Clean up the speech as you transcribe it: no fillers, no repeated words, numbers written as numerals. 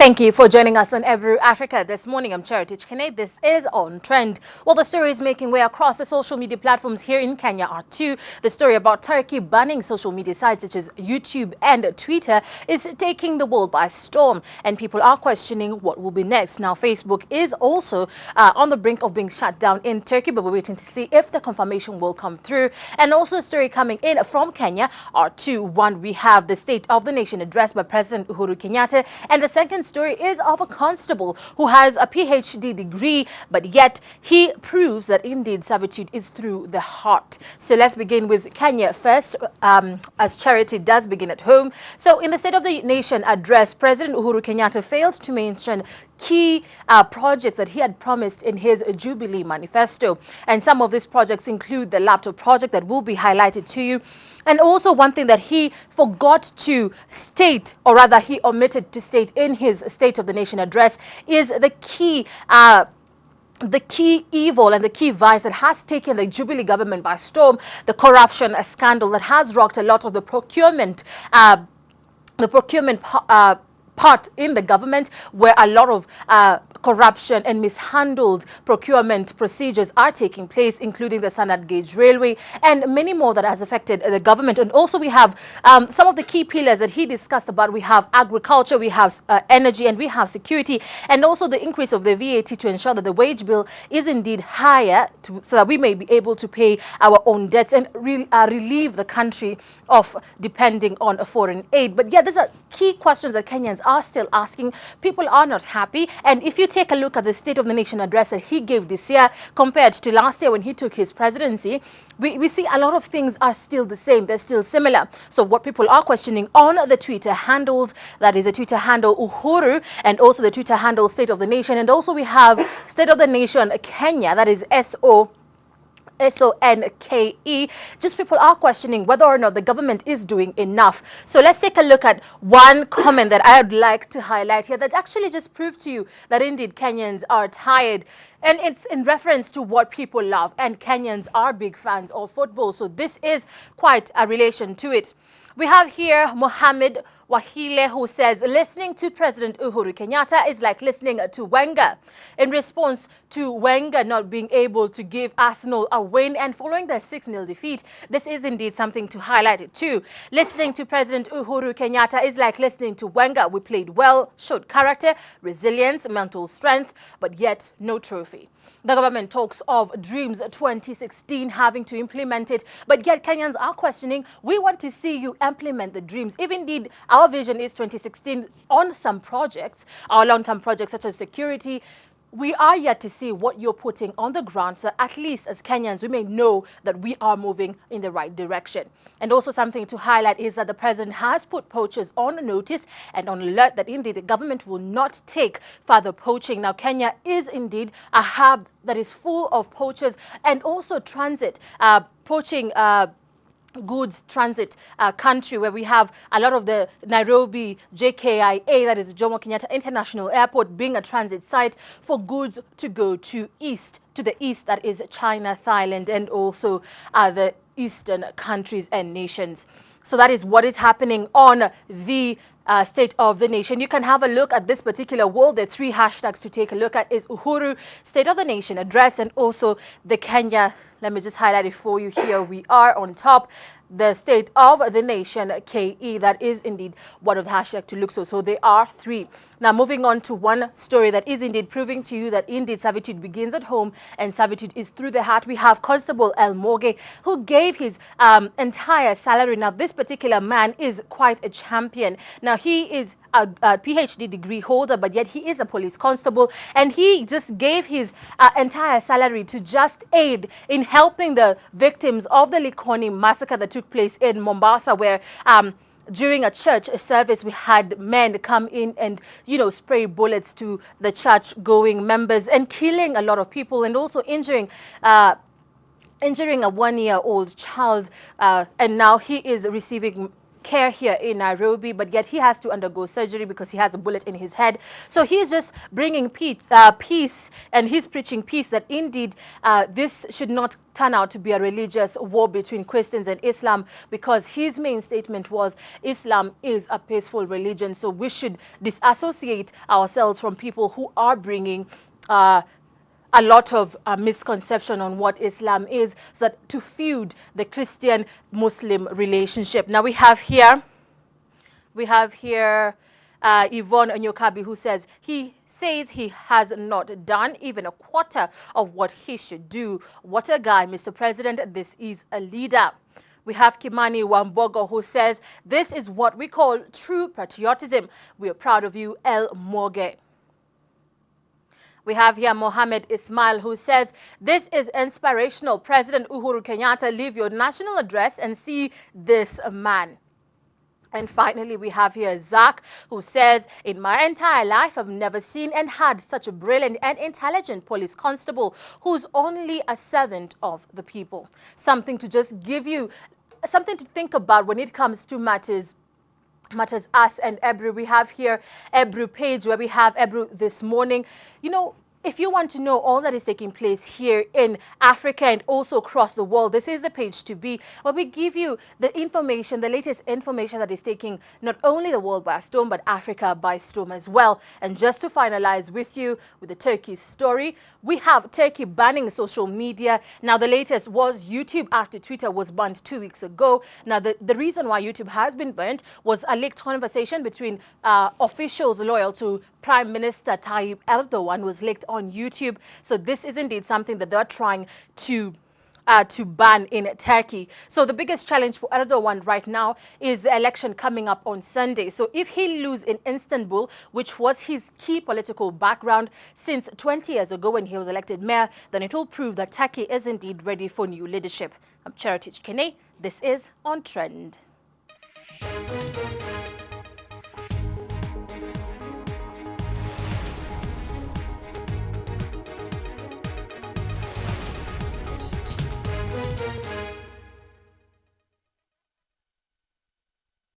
Thank you for joining us on Ebru Africa this morning. I'm Cherotich. Kenei. This is On Trend. Well, the story is making way across the social media platforms here in Kenya are two. The story about Turkey banning social media sites such as YouTube and Twitter is taking the world by storm, and people are questioning what will be next. Now, Facebook is also on the brink of being shut down in Turkey, but we're waiting to see if the confirmation will come through. And also a story coming in from Kenya are two. One, we have the State of the Nation address by President Uhuru Kenyatta, and the second story is of a constable who has a PhD degree, but yet he proves that indeed servitude is through the heart. So let's begin with Kenya first, as charity does begin at home. So in the State of the Nation address, President Uhuru Kenyatta failed to mention key projects that he had promised in his Jubilee manifesto. And some of these projects include the laptop project that will be highlighted to you. And also one thing that he forgot to state, or rather he omitted to state in his State of the Nation address, is the key evil and the key vice that has taken the Jubilee government by storm, the corruption scandal that has rocked a lot of the procurement part in the government, where a lot of corruption and mishandled procurement procedures are taking place, including the standard gauge railway and many more that has affected the government. And also we have some of the key pillars that he discussed about. We have agriculture, we have energy, and we have security, and also the increase of the VAT to ensure that the wage bill is indeed higher so that we may be able to pay our own debts and relieve the country of depending on a foreign aid. But yeah, these are key questions that Kenyans are still asking. People are not happy. And if you take a look at the State of the Nation address that he gave this year compared to last year when he took his presidency, we see a lot of things are still the same. They're still similar. So what people are questioning on the Twitter handles, that is the Twitter handle Uhuru and also the Twitter handle State of the Nation. And also we have State of the Nation Kenya, that is SONKE. Just people are questioning whether or not the government is doing enough. So let's take a look at one comment that I would like to highlight here that actually just proved to you that indeed Kenyans are tired. And it's in reference to what people love. And Kenyans are big fans of football. So this is quite a relation to it. We have here Mohammed Wahile, who says, listening to President Uhuru Kenyatta is like listening to Wenger. In response to Wenger not being able to give Arsenal a win and following their 6-0 defeat, this is indeed something to highlight it too. Listening to President Uhuru Kenyatta is like listening to Wenger. We played well, showed character, resilience, mental strength, but yet no trophy. The government talks of Dreams 2016 having to implement it, but yet Kenyans are questioning, we want to see you implement the dreams. If indeed our vision is 2016 on some projects, our long-term projects such as security, we are yet to see what you're putting on the ground, so at least as Kenyans, we may know that we are moving in the right direction. And also something to highlight is that the president has put poachers on notice and on alert that indeed the government will not take further poaching. Now, Kenya is indeed a hub that is full of poachers and also transit, poaching goods transit country, where we have a lot of the Nairobi JKIA, that is Jomo Kenyatta International Airport, being a transit site for goods to go to the east, that is China, Thailand, and also the eastern countries and nations. So that is what is happening on the State of the Nation. You can have a look at this particular wall. There are 3 hashtags to take a look at: is Uhuru State of the Nation address and also the Kenya. Let me just highlight it for you. Here we are on top, the State of the Nation KE. That is indeed one of the hashtags to look. So there are 3. Now moving on to one story that is indeed proving to you that indeed servitude begins at home and servitude is through the heart. We have Constable El Moge, who gave his entire salary. Now this particular man is quite a champion. Now he is a PhD degree holder, but yet he is a police constable, and he just gave his entire salary to just aid in helping the victims of the Likoni massacre that took place in Mombasa, where during a church service we had men come in and, you know, spray bullets to the church going members and killing a lot of people, and also injuring a 1-year-old child, and now he is receiving care here in Nairobi, but yet he has to undergo surgery because he has a bullet in his head. So he's just bringing peace, and he's preaching peace, that indeed this should not turn out to be a religious war between Christians and Islam, because his main statement was Islam is a peaceful religion, so we should disassociate ourselves from people who are bringing a lot of misconception on what Islam is, so that to feud the Christian-Muslim relationship. Now we have here Yvonne Onyokabi, who says he has not done even a quarter of what he should do. What a guy, Mr. President. This is a leader. We have Kimani Wambogo, who says this is what we call true patriotism. We are proud of you, El Morgue. We have here Mohammed Ismail, who says, this is inspirational. President Uhuru Kenyatta, leave your national address and see this man. And finally, we have here Zach, who says, in my entire life, I've never seen and had such a brilliant and intelligent police constable who's only a servant of the people. Something to just give you, something to think about when it comes to matters us and Ebru. We have here Ebru page, where we have Ebru this morning. You know, if you want to know all that is taking place here in Africa and also across the world, this is the page to be, where we give you the information, the latest information that is taking not only the world by storm, but Africa by storm as well. And just to finalize with you with the Turkey story, we have Turkey banning social media. Now, the latest was YouTube after Twitter was banned 2 weeks ago. Now, the reason why YouTube has been banned was a leaked conversation between officials loyal to Prime Minister Tayyip Erdogan was leaked on YouTube. So this is indeed something that they're trying to ban in Turkey. So the biggest challenge for Erdogan right now is the election coming up on Sunday. So if he loses in Istanbul, which was his key political background since 20 years ago when he was elected mayor, then it will prove that Turkey is indeed ready for new leadership. I'm Cherotich Kenei. This is On Trend.